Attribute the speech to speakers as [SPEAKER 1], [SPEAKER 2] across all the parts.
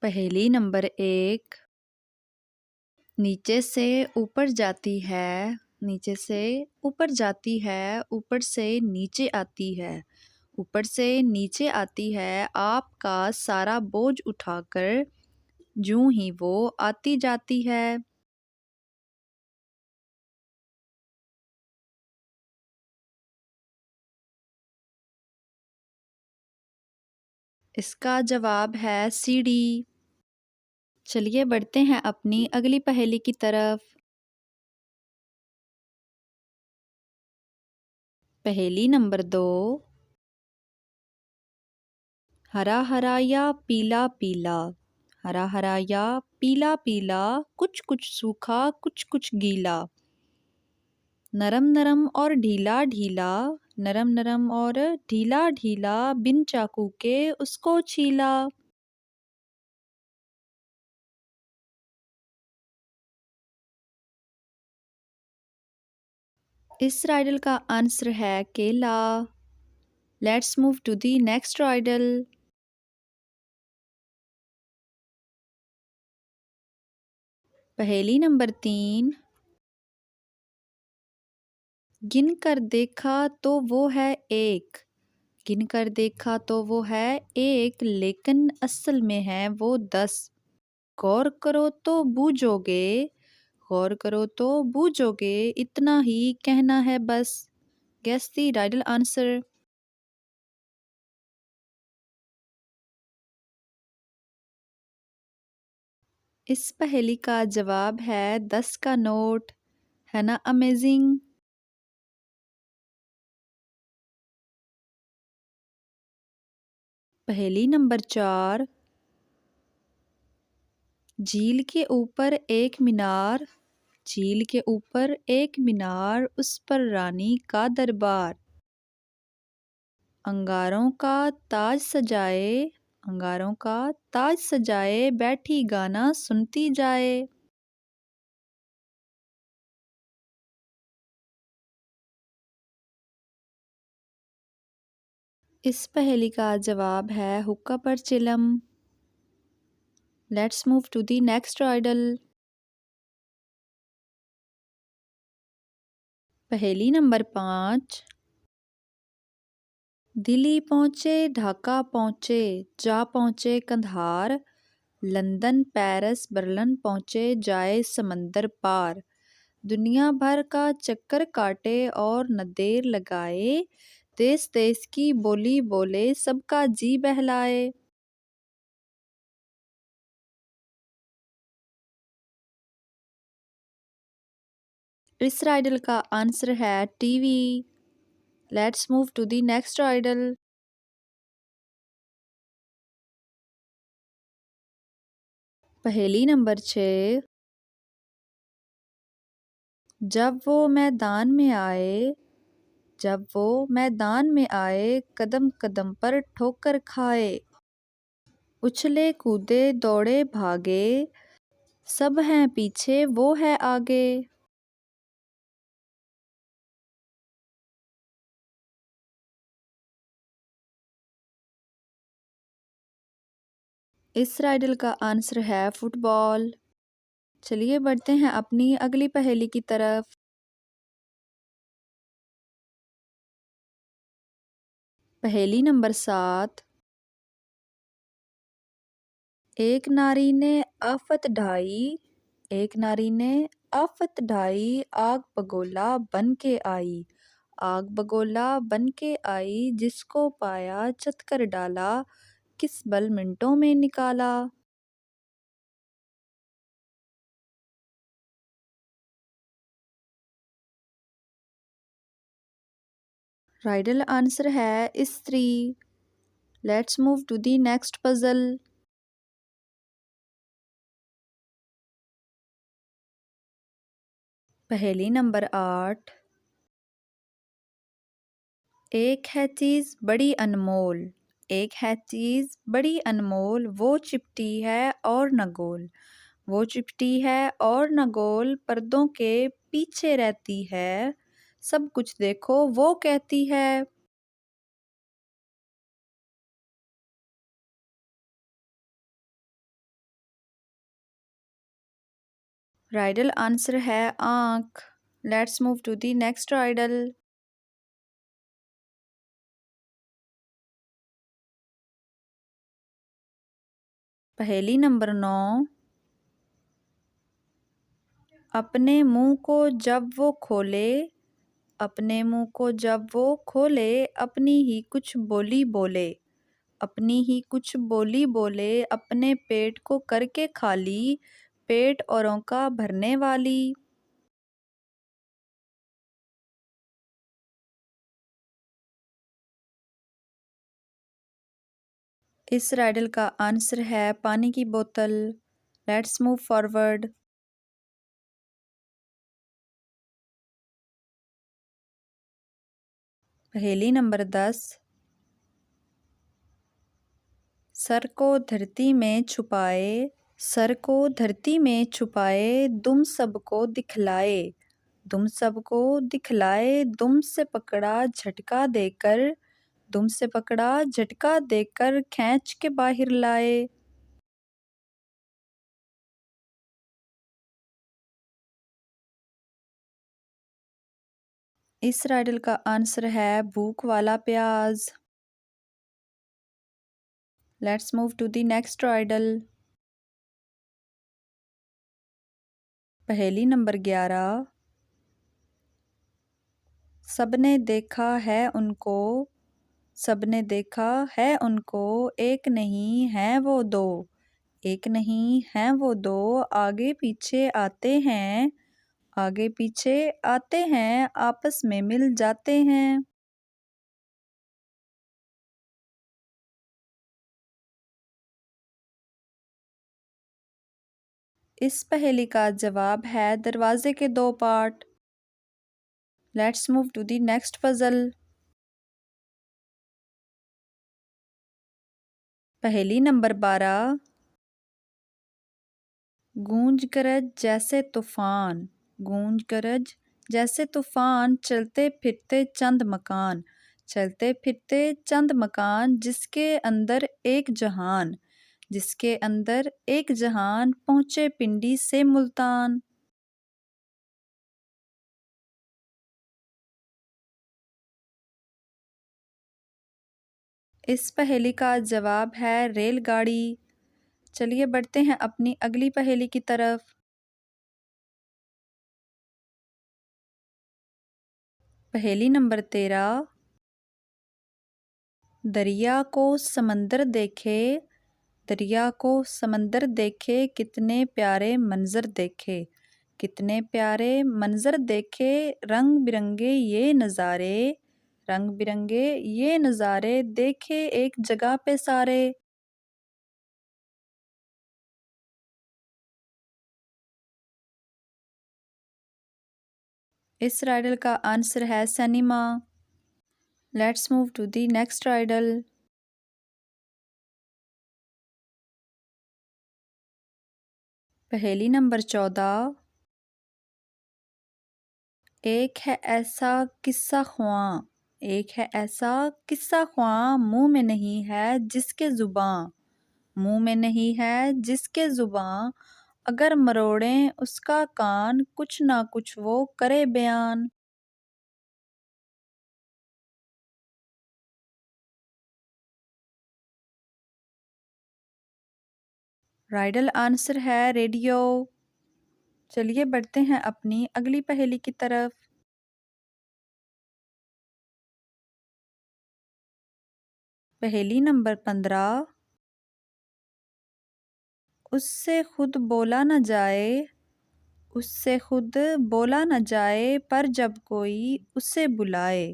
[SPEAKER 1] पहेली नंबर 1। नीचे से ऊपर जाती है, नीचे से ऊपर जाती है, ऊपर से नीचे आती है, ऊपर से नीचे आती है, आपका सारा बोझ उठाकर, यूं ही वो आती जाती है। इसका जवाब है सीढ़ी। चलिए बढ़ते हैं अपनी अगली पहेली की तरफ। पहेली नंबर 2। हरा हरा या पीला पीला, हरा हरा या पीला पीला, कुछ कुछ सूखा कुछ कुछ गीला, नरम नरम और ढीला ढीला, नरम नरम और ढीला ढीला, बिन चाकू के उसको छीला। इस राइडल का आंसर है केला। Let's move to the next riddle. पहेली नंबर 3। गिन कर देखा तो वो है एक, गिन कर देखा तो वो है एक, लेकिन असल में है वो 10। गौर करो तो बूझोगे, गौर करो तो बूझोगे, इतना ही कहना है बस। Guess the riddle answer. इस पहेली का जवाब है 10 का नोट। है ना अमेजिंग। पहेली नंबर 4। झील के ऊपर एक मीनार, झील के ऊपर एक मीनार, उस पर रानी का दरबार, अंगारों का ताज सजाए, अंगारों का ताज सजाए, बैठी गाना सुनती जाए। इस पहेली का जवाब है हुक्का पर चिलम। Let's move to the next riddle. पहेली नंबर 5। दिल्ली पहुँचे, ढाका पहुँचे, जा पहुँचे कंधार, लंदन पेरिस बर्लिन पहुँचे, जाए समंदर पार, दुनिया भर का चक्कर काटे और न देर लगाए, देश देश की बोली बोले, सबका जी बहलाए। इस राइडल का आंसर है TV. Let's move to the next riddle. पहेली नंबर 6। जब वो मैदान में आए, जब वो मैदान में आए, कदम कदम पर ठोकर खाए, उछले कूदे दौड़े भागे, सब हैं पीछे वो है आगे। इस राइडल का आंसर है फुटबॉल। चलिए बढ़ते हैं अपनी अगली पहेली की तरफ। पहेली नंबर 7। एक नारी ने आफत ढाई, एक नारी ने आफत ढाई, आग बगोला बन के आई, आग बगोला बन के आई, जिसको पाया चत कर डाला, किस बल मिनटों में निकाला। राइडल आंसर है स्त्री। Let's move to the next puzzle. पहेली नंबर 8। एक है चीज़ बड़ी अनमोल, एक है चीज़ बड़ी अनमोल, वो चिपटी है और न गोल, वो चिपटी है और न गोल, पर्दों के पीछे रहती है, सब कुछ देखो वो कहती है। राइडल आंसर है आँख। Let's move to the next riddle. पहेली नंबर 9। अपने मुंह को जब वो खोले, अपने मुंह को जब वो खोले, अपनी ही कुछ बोली बोले, अपनी ही कुछ बोली बोले, अपने पेट को करके खाली, पेट औरों का भरने वाली। इस राइडल का आंसर है पानी की बोतल। Let's move forward. पहेली नंबर 10। सर को धरती में छुपाए, सर को धरती में छुपाए, दुम सबको दिखलाए, दुम सबको दिखलाए, दुम से पकड़ा झटका देकर, दुम से पकड़ा झटका देकर खींच के बाहर लाए। इस राइडल का आंसर है भूख वाला प्याज। Let's move to the next riddle. पहेली नंबर 11। सबने देखा है उनको, सबने देखा है उनको, एक नहीं है वो दो, एक नहीं है वो दो, आगे पीछे आते हैं, आगे पीछे आते हैं, आपस में मिल जाते हैं। इस पहेली का जवाब है दरवाजे के 2 part. Let's move to the next puzzle. पहेली नंबर 12। गूंज गरज जैसे तूफान, गूंज गरज जैसे तूफान, चलते फिरते चंद मकान, चलते फिरते चंद मकान, जिसके अंदर एक जहान, जिसके अंदर एक जहान, पहुँचे पिंडी से मुल्तान। इस पहेली का जवाब है रेलगाड़ी। चलिए बढ़ते हैं अपनी अगली पहेली की तरफ। पहेली नंबर 13। दरिया को समंदर देखे, दरिया को समंदर देखे, कितने प्यारे मंजर देखे, कितने प्यारे मंजर देखे, रंग बिरंगे ये नज़ारे, रंग बिरंगे ये नज़ारे, देखे एक जगह पे सारे। इस राइडल का आंसर है cinema. Let's move to the next riddle. पहेली नंबर 14। एक है ऐसा किस्सा ख्वां, एक है ऐसा किस्सा ख्वां, मुंह में नहीं है जिसके जुबां, मुंह में नहीं है जिसके जुबां, अगर मरोड़ें उसका कान, कुछ ना कुछ वो करे बयान। राइडल आंसर है रेडियो। चलिए बढ़ते हैं अपनी अगली पहेली की तरफ। पहेली नंबर 15। उससे खुद बोला न जाए, उससे खुद बोला न जाए, पर जब कोई उसे बुलाए,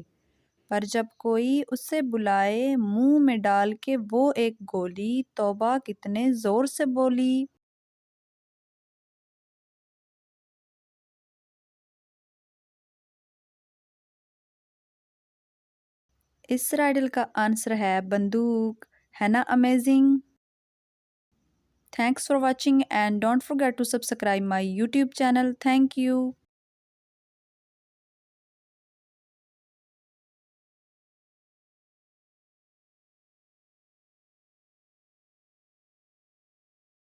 [SPEAKER 1] पर जब कोई उसे बुलाए, मुंह में डाल के वो एक गोली, तौबा कितने जोर से बोली। इस राइडल का आंसर है बंदूक। है ना amazing. Thanks for watching and don't forget to subscribe my YouTube channel. Thank you.